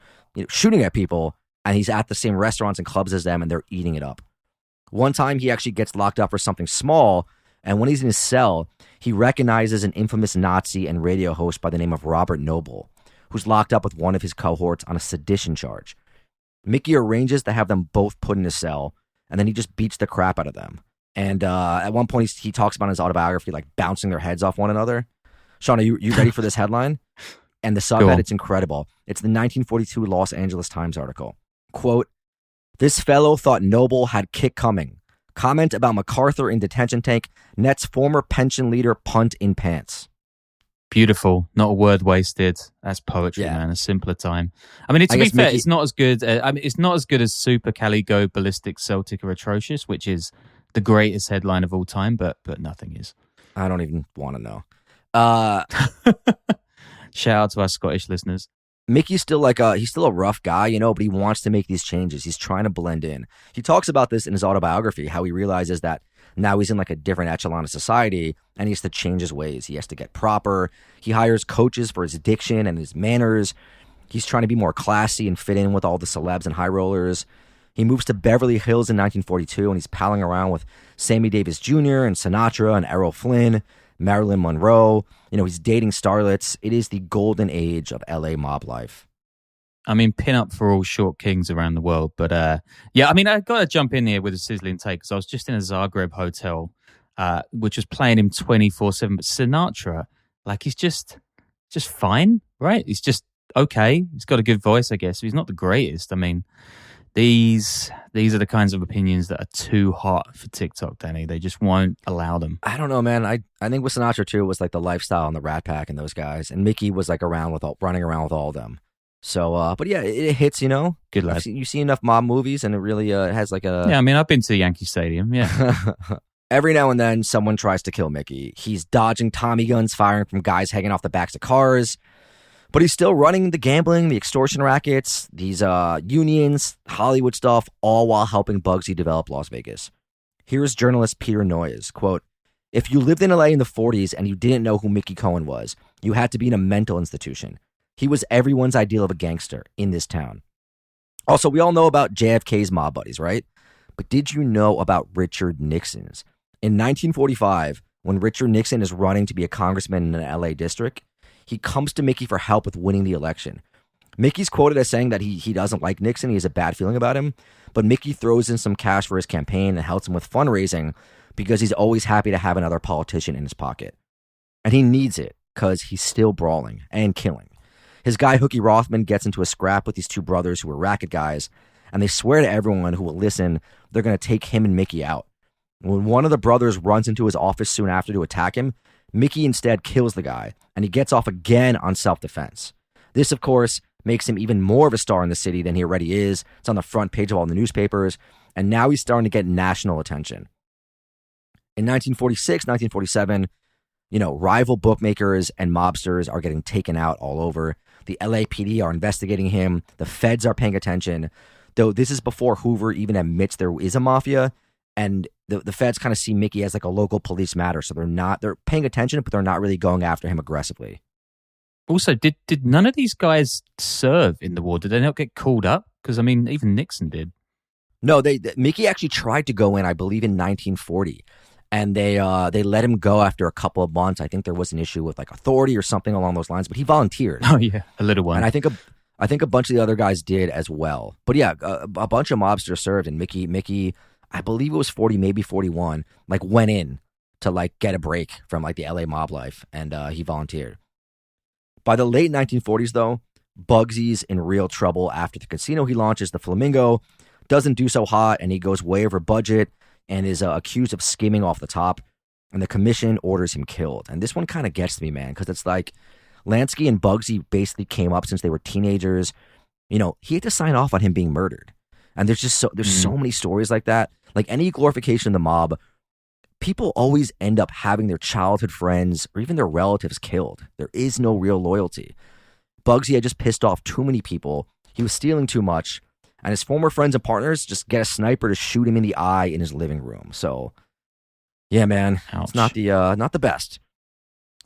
shooting at people. And he's at the same restaurants and clubs as them, and they're eating it up. One time he actually gets locked up for something small, and when he's in his cell, he recognizes an infamous Nazi and radio host by the name of Robert Noble, who's locked up with one of his cohorts on a sedition charge. Mickey arranges to have them both put in a cell, and then he just beats the crap out of them. And at one point, he talks about in his autobiography, like bouncing their heads off one another. Sean, are you ready for this headline? And the subhead, it's incredible. It's the 1942 Los Angeles Times article. Quote, "This fellow thought Noble had kick coming. Comment about MacArthur in detention tank. Nets former pension leader punt in pants." Beautiful. Not a word wasted. That's poetry, man. A simpler time. I mean, to be fair, it's not as good. It's not as good as Super Cali Go Ballistic Celtic or Atrocious, which is the greatest headline of all time, but nothing is. I don't even want to know. Shout out to our Scottish listeners. Mickey's still he's still a rough guy, but he wants to make these changes. He's trying to blend in. He talks about this in his autobiography, how he realizes that now he's in a different echelon of society and he has to change his ways. He has to get proper. He hires coaches for his diction and his manners. He's trying to be more classy and fit in with all the celebs and high rollers. He moves to Beverly Hills in 1942 and he's palling around with Sammy Davis Jr. and Sinatra and Errol Flynn, Marilyn Monroe. He's dating starlets. It is the golden age of LA mob life. I mean, pin up for all short kings around the world. But I got to jump in here with a sizzling take because I was just in a Zagreb hotel, which was playing him 24/7. But Sinatra, he's just fine, right? He's just okay. He's got a good voice, I guess. He's not the greatest. I mean, these are the kinds of opinions that are too hot for TikTok, Danny. They just won't allow them. I don't know, man. I think with Sinatra too, it was the lifestyle and the Rat Pack and those guys, and Mickey was running around with all of them. So, but yeah, it hits. Good lad. You see enough mob movies, and it really has a. Yeah, I mean, I've been to Yankee Stadium. Yeah. Every now and then, someone tries to kill Mickey. He's dodging Tommy guns firing from guys hanging off the backs of cars. But he's still running the gambling, the extortion rackets, these unions, Hollywood stuff, all while helping Bugsy develop Las Vegas. Here's journalist Peter Noyes, quote, "If you lived in LA in the 40s and you didn't know who Mickey Cohen was, you had to be in a mental institution. He was everyone's ideal of a gangster in this town." Also, we all know about JFK's mob buddies, right? But did you know about Richard Nixon's? In 1945, when Richard Nixon is running to be a congressman in an LA district, he comes to Mickey for help with winning the election. Mickey's quoted as saying that he doesn't like Nixon. He has a bad feeling about him. But Mickey throws in some cash for his campaign and helps him with fundraising because he's always happy to have another politician in his pocket. And he needs it because he's still brawling and killing. His guy, Hookie Rothman, gets into a scrap with these two brothers who are racket guys, and they swear to everyone who will listen they're going to take him and Mickey out. When one of the brothers runs into his office soon after to attack him, Mickey instead kills the guy, and he gets off again on self-defense. This, of course, makes him even more of a star in the city than he already is. It's on the front page of all the newspapers, and now he's starting to get national attention. In 1946, 1947, rival bookmakers and mobsters are getting taken out all over. The LAPD are investigating him. The feds are paying attention. Though this is before Hoover even admits there is a mafia, and the feds kind of see Mickey as a local police matter, so they're paying attention, but they're not really going after him aggressively. Also, did none of these guys serve in the war? Did they not get called up? Because, I mean, even Nixon did. No, Mickey actually tried to go in, I believe, in 1940, and they let him go after a couple of months. I think there was an issue with authority or something along those lines, but he volunteered. Oh yeah, a little one. And I think a bunch of the other guys did as well. But yeah, a bunch of mobsters served, and Mickey, I believe it was 40, maybe 41, went in to get a break from the LA mob life, and he volunteered. By the late 1940s, though, Bugsy's in real trouble after the casino he launches, the Flamingo, doesn't do so hot, and he goes way over budget and is accused of skimming off the top, and the commission orders him killed. And this one kind of gets to me, man, because it's Lansky and Bugsy basically came up since they were teenagers. He had to sign off on him being murdered. And there's just so many stories like that. Any glorification of the mob, people always end up having their childhood friends or even their relatives killed. There is no real loyalty. Bugsy had just pissed off too many people. He was stealing too much. And his former friends and partners just get a sniper to shoot him in the eye in his living room. So, yeah, man, Ouch. It's not the best.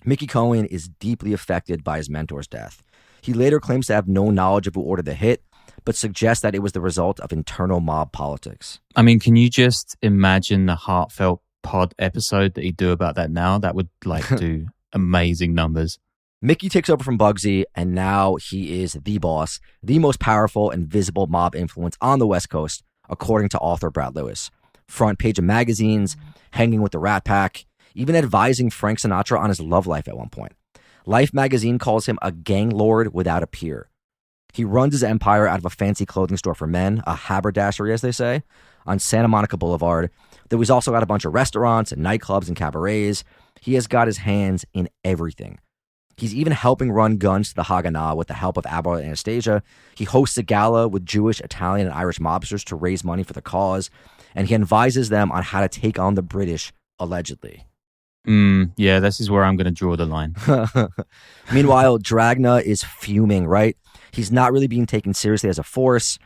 Mickey Cohen is deeply affected by his mentor's death. He later claims to have no knowledge of who ordered the hit, but suggests that it was the result of internal mob politics. I mean, can you just imagine the heartfelt pod episode that he'd do about that now? That would do amazing numbers. Mickey takes over from Bugsy, and now he is the boss, the most powerful and visible mob influence on the West Coast, according to author Brad Lewis. Front page of magazines, hanging with the Rat Pack, even advising Frank Sinatra on his love life at one point. Life magazine calls him a gang lord without a peer. He runs his empire out of a fancy clothing store for men, a haberdashery, as they say, on Santa Monica Boulevard. Though he's also got a bunch of restaurants and nightclubs and cabarets. He has got his hands in everything. He's even helping run guns to the Haganah with the help of Abbott and Anastasia. He hosts a gala with Jewish, Italian, and Irish mobsters to raise money for the cause. And he advises them on how to take on the British, allegedly. Yeah, this is where I'm going to draw the line. Meanwhile, Dragna is fuming, right? He's not really being taken seriously as a force.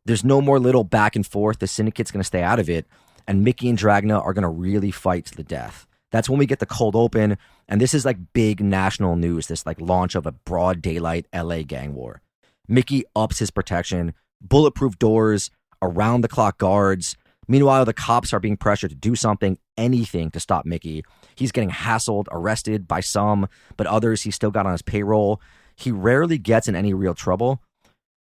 There's no more little back and forth. The syndicate's going to stay out of it. And Mickey and Dragna are going to really fight to the death. That's when we get the cold open. And this is like big national news, this like launch of a broad daylight LA gang war. Mickey ups his protection, bulletproof doors, around the clock guards. Meanwhile, the cops are being pressured to do something, anything to stop Mickey. He's getting hassled, arrested by some, but others he still got on his payroll. He rarely gets in any real trouble.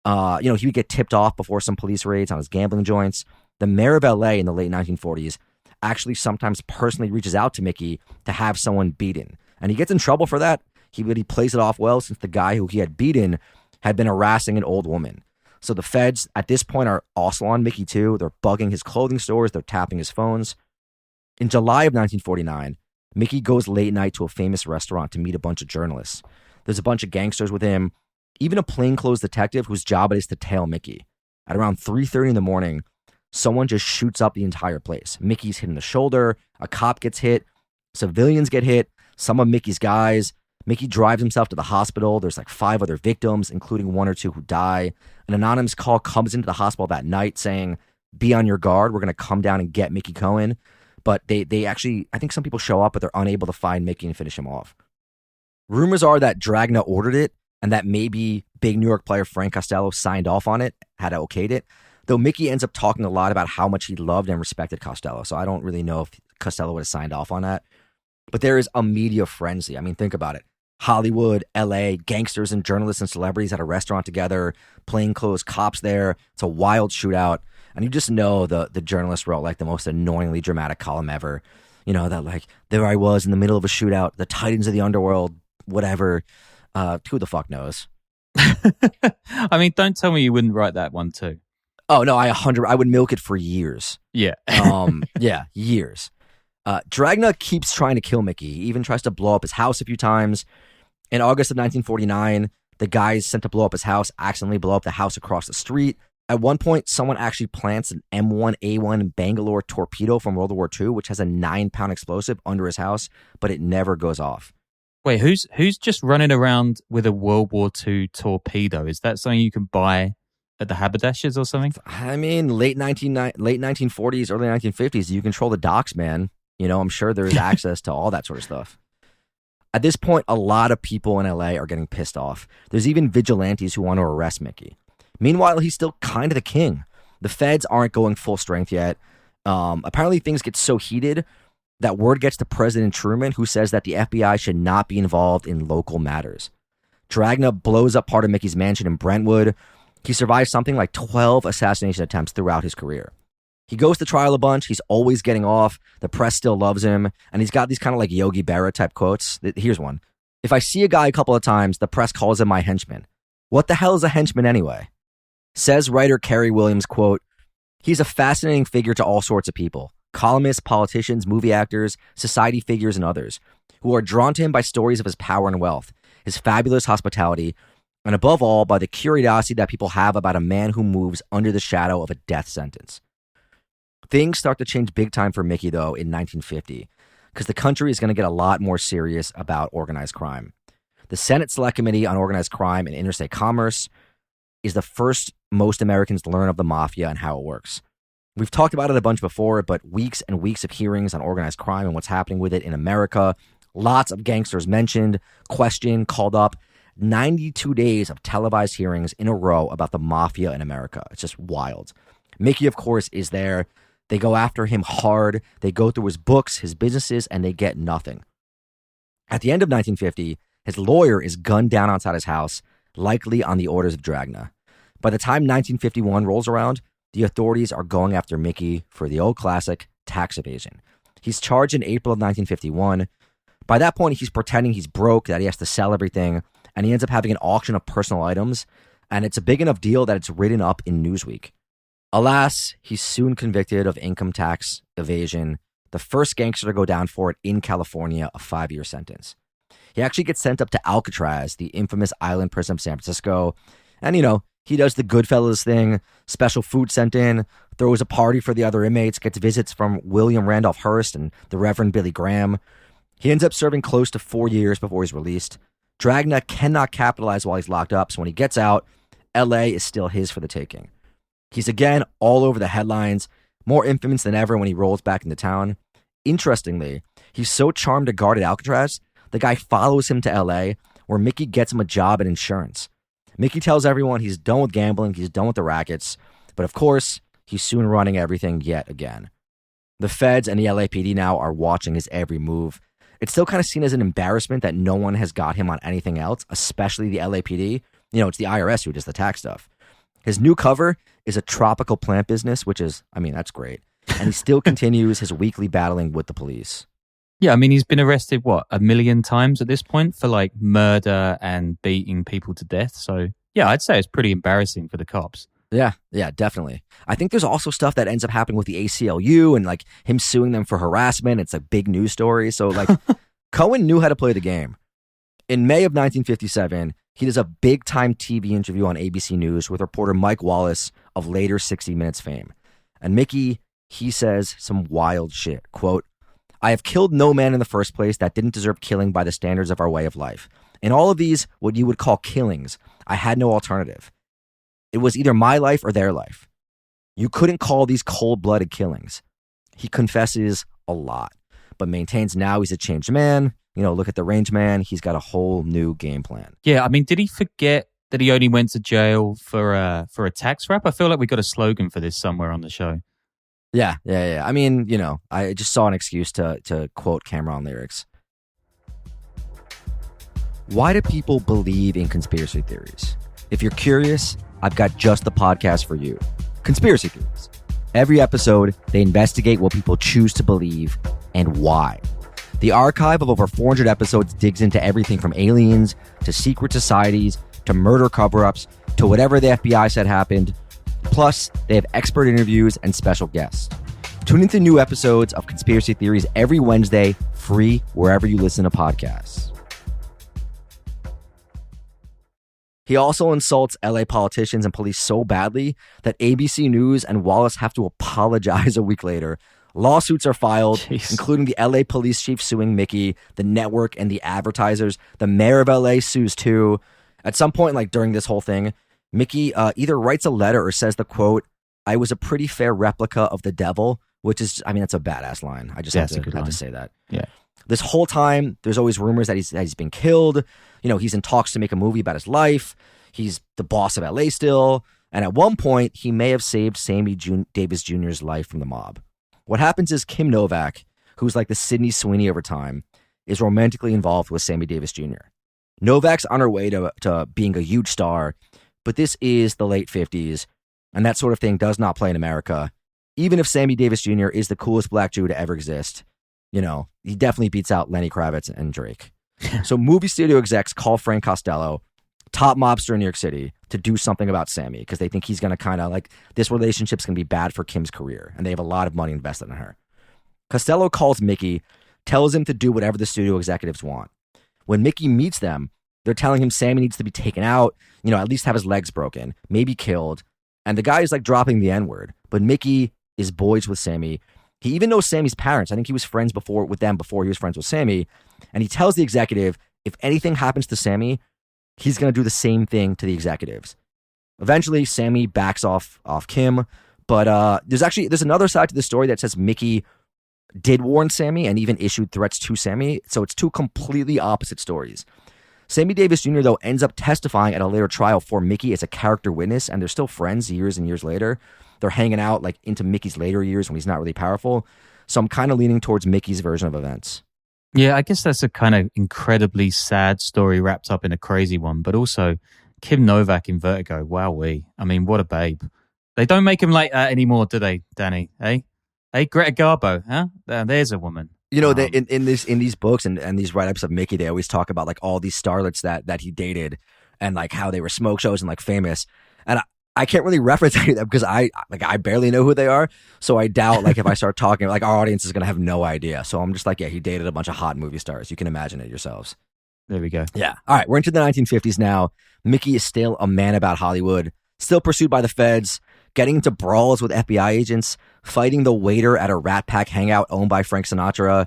He would get tipped off before some police raids on his gambling joints. The mayor of LA in the late 1940s actually sometimes personally reaches out to Mickey to have someone beaten. And he gets in trouble for that. He plays it off well since the guy who he had beaten had been harassing an old woman. So the feds at this point are also on Mickey too. They're bugging his clothing stores. They're tapping his phones. In July of 1949, Mickey goes late night to a famous restaurant to meet a bunch of journalists. There's a bunch of gangsters with him, even a plainclothes detective whose job it is to tail Mickey. At around 3:30 in the morning, someone just shoots up the entire place. Mickey's hit in the shoulder, a cop gets hit, civilians get hit, some of Mickey's guys. Mickey drives himself to the hospital. There's like 5 other victims, including 1 or 2 who die. An anonymous call comes into the hospital that night saying, "Be on your guard. We're going to come down and get Mickey Cohen." But they actually, I think some people show up, but they're unable to find Mickey and finish him off. Rumors are that Dragna ordered it and that maybe big New York player Frank Costello signed off on it, had okayed it. Though Mickey ends up talking a lot about how much he loved and respected Costello. So I don't really know if Costello would have signed off on that. But there is a media frenzy. I mean, think about it. Hollywood, LA, gangsters and journalists and celebrities at a restaurant together, plainclothes cops there. It's a wild shootout. And you just know the journalist wrote like the most annoyingly dramatic column ever. You know, that like, there I was in the middle of a shootout, the titans of the underworld, whatever. Who the fuck knows? I mean, don't tell me you wouldn't write that one too. Oh, no, I would milk it for years. Yeah. Yeah, years. Dragna keeps trying to kill Mickey. He even tries to blow up his house a few times. In August of 1949, the guys sent to blow up his house accidentally blow up the house across the street. At one point, someone actually plants an M1A1 Bangalore torpedo from World War II, which has a 9-pound explosive under his house, but it never goes off. Wait, who's just running around with a World War II torpedo? Is that something you can buy at the haberdashers or something? I mean, late 1940s, early 1950s, you control the docks, man. You know, I'm sure there's access to all that sort of stuff. At this point, a lot of people in LA are getting pissed off. There's even vigilantes who want to arrest Mickey. Meanwhile, he's still kind of the king. The feds aren't going full strength yet. Apparently, things get so heated that word gets to President Truman, who says that the FBI should not be involved in local matters. Dragna blows up part of Mickey's mansion in Brentwood. He survives something like 12 assassination attempts throughout his career. He goes to trial a bunch. He's always getting off. The press still loves him. And he's got these kind of like Yogi Berra type quotes. Here's one. "If I see a guy a couple of times, the press calls him my henchman. What the hell is a henchman anyway?" Says writer Kerry Williams, quote, "He's a fascinating figure to all sorts of people. Columnists, politicians, movie actors, society figures, and others, who are drawn to him by stories of his power and wealth, his fabulous hospitality, and above all, by the curiosity that people have about a man who moves under the shadow of a death sentence." Things start to change big time for Mickey, though, in 1950, because the country is going to get a lot more serious about organized crime. The Senate Select Committee on Organized Crime and Interstate Commerce is the first most Americans learn of the mafia and how it works. We've talked about it a bunch before, but weeks and weeks of hearings on organized crime and what's happening with it in America. Lots of gangsters mentioned, questioned, called up. 92 days of televised hearings in a row about the mafia in America. It's just wild. Mickey, of course, is there. They go after him hard. They go through his books, his businesses, and they get nothing. At the end of 1950, his lawyer is gunned down outside his house, likely on the orders of Dragna. By the time 1951 rolls around, the authorities are going after Mickey for the old classic, tax evasion. He's charged in April of 1951. By that point, he's pretending he's broke, that he has to sell everything, and he ends up having an auction of personal items, and it's a big enough deal that it's written up in Newsweek. Alas, he's soon convicted of income tax evasion, the first gangster to go down for it in California, a 5-year sentence. He actually gets sent up to Alcatraz, the infamous island prison of San Francisco, and, he does the Goodfellas thing, special food sent in, throws a party for the other inmates, gets visits from William Randolph Hearst and the Reverend Billy Graham. He ends up serving close to 4 years before he's released. Dragna cannot capitalize while he's locked up, so when he gets out, LA is still his for the taking. He's again all over the headlines, more infamous than ever when he rolls back into town. Interestingly, he's so charmed to guard at Alcatraz, the guy follows him to LA, where Mickey gets him a job in insurance. Mickey tells everyone he's done with gambling, he's done with the rackets, but of course, he's soon running everything yet again. The feds and the LAPD now are watching his every move. It's still kind of seen as an embarrassment that no one has got him on anything else, especially the LAPD. You know, it's the IRS who does the tax stuff. His new cover is a tropical plant business, which is, I mean, that's great. And he still continues his weekly battling with the police. Yeah, I mean, he's been arrested, what, 1 million times at this point for like murder and beating people to death. So, yeah, I'd say it's pretty embarrassing for the cops. Yeah, definitely. I think there's also stuff that ends up happening with the ACLU and like him suing them for harassment. It's a big news story. So like Cohen knew how to play the game. In May of 1957, he does a big time TV interview on ABC News with reporter Mike Wallace of later 60 Minutes fame. And Mickey, he says some wild shit. Quote, "I have killed no man in the first place that didn't deserve killing by the standards of our way of life. In all of these, what you would call killings, I had no alternative. It was either my life or their life. You couldn't call these cold-blooded killings." He confesses a lot, but maintains now he's a changed man. You know, look at the Range Man. He's got a whole new game plan. Yeah, I mean, did he forget that he only went to jail for a tax rap? I feel like we got a slogan for this somewhere on the show. Yeah. I mean, you know, I just saw an excuse to quote Cameron lyrics. Why do people believe in conspiracy theories? If you're curious, I've got just the podcast for you. Conspiracy Theories. Every episode, they investigate what people choose to believe and why. The archive of over 400 episodes digs into everything from aliens to secret societies to murder cover-ups to whatever the FBI said happened. Plus, they have expert interviews and special guests. Tune into new episodes of Conspiracy Theories every Wednesday, free wherever you listen to podcasts. He also insults LA politicians and police so badly that ABC News and Wallace have to apologize a week later. Lawsuits are filed, including the LA police chief suing Mickey, the network, and the advertisers. The mayor of LA sues too. At some point, like during this whole thing, Mickey either writes a letter or says the quote, "I was a pretty fair replica of the devil," which is, I mean, that's a badass line. I just had to say that. Yeah. This whole time, there's always rumors that he's been killed. You know, he's in talks to make a movie about his life. He's the boss of LA still. And at one point, he may have saved Sammy Davis Jr.'s life from the mob. What happens is Kim Novak, who's like the Sydney Sweeney over time, is romantically involved with Sammy Davis Jr. Novak's on her way to being a huge star, but this is the late 50s, and that sort of thing does not play in America. Even if Sammy Davis Jr. is the coolest black Jew to ever exist, you know, he definitely beats out Lenny Kravitz and Drake. So movie studio execs call Frank Costello, top mobster in New York City, to do something about Sammy because they think he's going to kind of like, this relationship's going to be bad for Kim's career, and they have a lot of money invested in her. Costello calls Mickey, tells him to do whatever the studio executives want. When Mickey meets them, they're telling him Sammy needs to be taken out, you know, at least have his legs broken, maybe killed. And the guy is like dropping the N-word, but Mickey is boys with Sammy. He even knows Sammy's parents. I think he was friends with them before he was friends with Sammy. And he tells the executive, if anything happens to Sammy, he's going to do the same thing to the executives. Eventually, Sammy backs off Kim. But there's another side to the story that says Mickey did warn Sammy and even issued threats to Sammy. So it's two completely opposite stories. Sammy Davis Jr., though, ends up testifying at a later trial for Mickey as a character witness, and they're still friends years and years later. They're hanging out like into Mickey's later years when he's not really powerful. So I'm kind of leaning towards Mickey's version of events. Yeah, I guess that's a kind of incredibly sad story wrapped up in a crazy one, but also Kim Novak in Vertigo. Wowee. I mean, what a babe. They don't make him like that anymore, do they, Danny? Hey, Greta Garbo, huh? There's a woman. You know, in these books and these write-ups of Mickey, they always talk about like all these starlets that he dated and like how they were smoke shows and like famous. And I can't really reference any of them because I barely know who they are. So I doubt like if I start talking, like our audience is going to have no idea. So I'm just like, yeah, he dated a bunch of hot movie stars. You can imagine it yourselves. There we go. Yeah. All right. We're into the 1950s now. Mickey is still a man about Hollywood, still pursued by the feds, getting into brawls with FBI agents, fighting the waiter at a Rat Pack hangout owned by Frank Sinatra.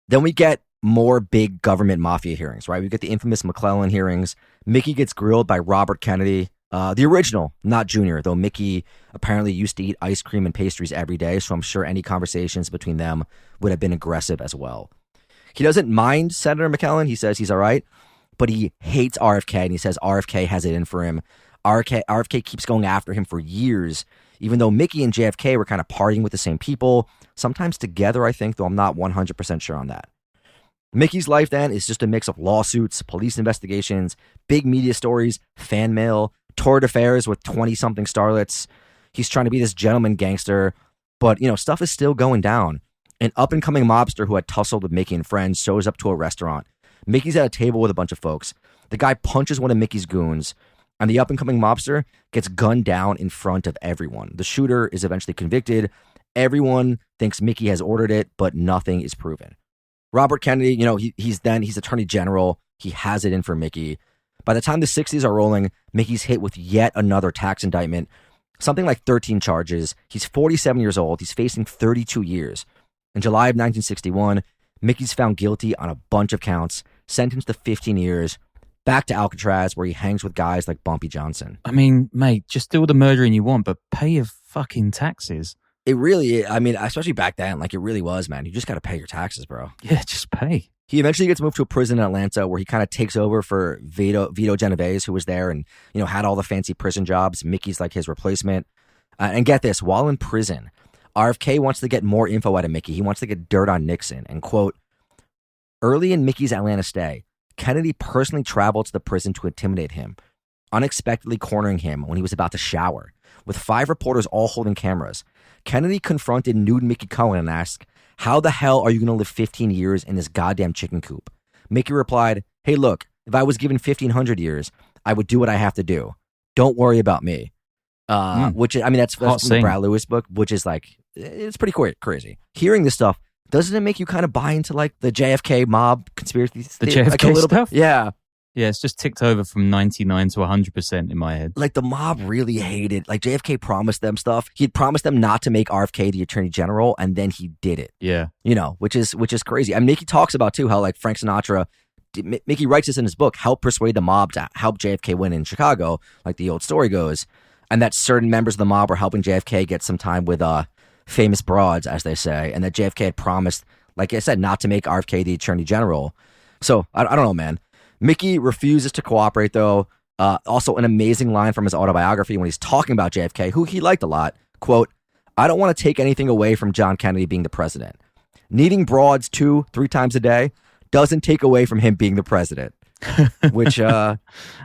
Then we get more big government mafia hearings, right? We get the infamous McClellan hearings. Mickey gets grilled by Robert Kennedy, the original, not Junior, though Mickey apparently used to eat ice cream and pastries every day, so I'm sure any conversations between them would have been aggressive as well. He doesn't mind Senator McClellan. He says he's all right, but he hates RFK, and he says RFK has it in for him. RFK keeps going after him for years, even though Mickey and JFK were kind of partying with the same people, sometimes together, I think, though I'm not 100% sure on that. Mickey's life then is just a mix of lawsuits, police investigations, big media stories, fan mail, torrid affairs with 20-something starlets. He's trying to be this gentleman gangster, but, stuff is still going down. An up-and-coming mobster who had tussled with Mickey and friends shows up to a restaurant. Mickey's at a table with a bunch of folks. The guy punches one of Mickey's goons, and the up-and-coming mobster gets gunned down in front of everyone. The shooter is eventually convicted. Everyone thinks Mickey has ordered it, but nothing is proven. Robert Kennedy, he's attorney general. He has it in for Mickey. By the time the 60s are rolling, Mickey's hit with yet another tax indictment, something like 13 charges. He's 47 years old. He's facing 32 years. In July of 1961, Mickey's found guilty on a bunch of counts, sentenced to 15 years, back to Alcatraz, where he hangs with guys like Bumpy Johnson. I mean, mate, just do all the murdering you want, but pay your fucking taxes. It really, especially back then, it really was, man. You just got to pay your taxes, bro. Yeah, just pay. He eventually gets moved to a prison in Atlanta where he kind of takes over for Vito Genovese, who was there and, had all the fancy prison jobs. Mickey's like his replacement. And get this, while in prison, RFK wants to get more info out of Mickey. He wants to get dirt on Nixon. And quote, early in Mickey's Atlanta stay, Kennedy personally traveled to the prison to intimidate him, unexpectedly cornering him when he was about to shower. With 5 reporters all holding cameras, Kennedy confronted nude Mickey Cohen and asked, how the hell are you going to live 15 years in this goddamn chicken coop? Mickey replied, hey, look, if I was given 1,500 years, I would do what I have to do. Don't worry about me. Which, that's from the Brad Lewis book, which is it's pretty crazy. Hearing this stuff, doesn't it make you kind of buy into the JFK mob conspiracy theory? The JFK a little stuff? Bit? Yeah. Yeah, it's just ticked over from 99 to 100% in my head. The mob really hated, JFK promised them stuff. He'd promised them not to make RFK the attorney general, and then he did it. Yeah. Which is crazy. And Mickey talks about, too, how, Frank Sinatra, Mickey writes this in his book, helped persuade the mob to help JFK win in Chicago, like the old story goes, and that certain members of the mob were helping JFK get some time with famous broads, as they say, and that JFK had promised, like I said, not to make RFK the attorney general. So, I don't know, man. Mickey refuses to cooperate, though. Also, an amazing line from his autobiography when he's talking about JFK, who he liked a lot. Quote, I don't want to take anything away from John Kennedy being the president. Needing broads 2-3 times a day doesn't take away from him being the president. Which, okay.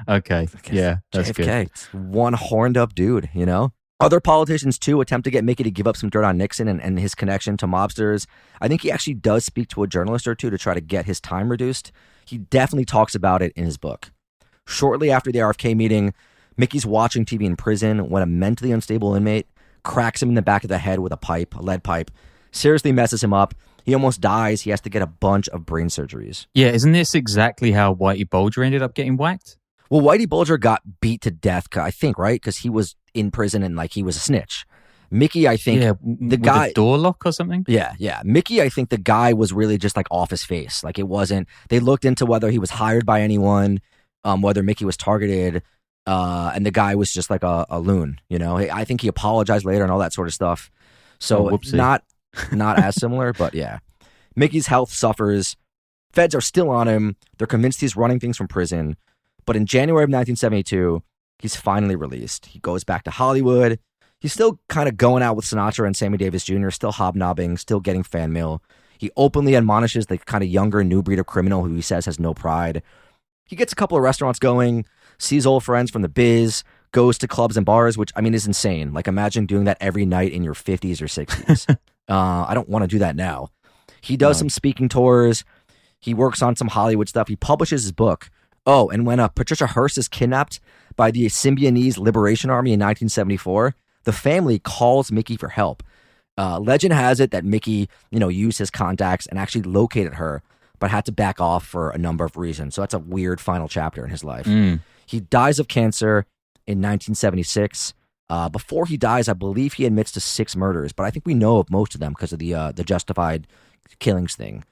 Yeah, that's JFK, good. One horned up dude, Other politicians, too, attempt to get Mickey to give up some dirt on Nixon and his connection to mobsters. I think he actually does speak to a journalist or two to try to get his time reduced. He definitely talks about it in his book. Shortly after the RFK meeting, Mickey's watching TV in prison when a mentally unstable inmate cracks him in the back of the head with a lead pipe, seriously messes him up. He almost dies. He has to get a bunch of brain surgeries. Yeah, isn't this exactly how Whitey Bulger ended up getting whacked? Well, Whitey Bulger got beat to death, I think, right? Because he was in prison and he was a snitch. Mickey, I think, the guy, a door lock or something. Yeah. Mickey, I think the guy was really just off his face. It wasn't. They looked into whether he was hired by anyone, whether Mickey was targeted, and the guy was just a loon. I think he apologized later and all that sort of stuff. So not as similar, but yeah. Mickey's health suffers. Feds are still on him. They're convinced he's running things from prison. But in January of 1972, he's finally released. He goes back to Hollywood. He's still kind of going out with Sinatra and Sammy Davis Jr., still hobnobbing, still getting fan mail. He openly admonishes the kind of younger new breed of criminal who he says has no pride. He gets a couple of restaurants going, sees old friends from the biz, goes to clubs and bars, which, is insane. Imagine doing that every night in your 50s or 60s. I don't want to do that now. He does some speaking tours. He works on some Hollywood stuff. He publishes his book. Oh, and when Patricia Hearst is kidnapped by the Symbionese Liberation Army in 1974, the family calls Mickey for help. Legend has it that Mickey, used his contacts and actually located her, but had to back off for a number of reasons. So that's a weird final chapter in his life. He dies of cancer in 1976. Before he dies, I believe he admits to 6 murders, but I think we know of most of them because of the justified killings thing.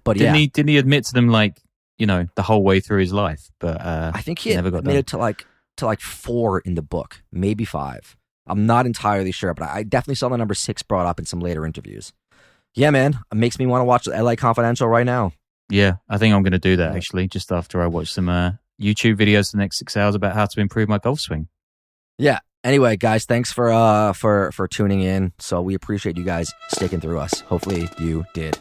But didn't he admit to them like, you know, the whole way through his life? But I think he never got admitted to like 4 in the book, maybe 5. I'm not entirely sure, but I definitely saw the number 6 brought up in some later interviews. Yeah, man, it makes me want to watch LA Confidential right now. Yeah, I think I'm going to do that actually, just after I watch some YouTube videos for the next 6 hours about how to improve my golf swing. Yeah. Anyway, guys, thanks for tuning in. So we appreciate you guys sticking through us. Hopefully you did.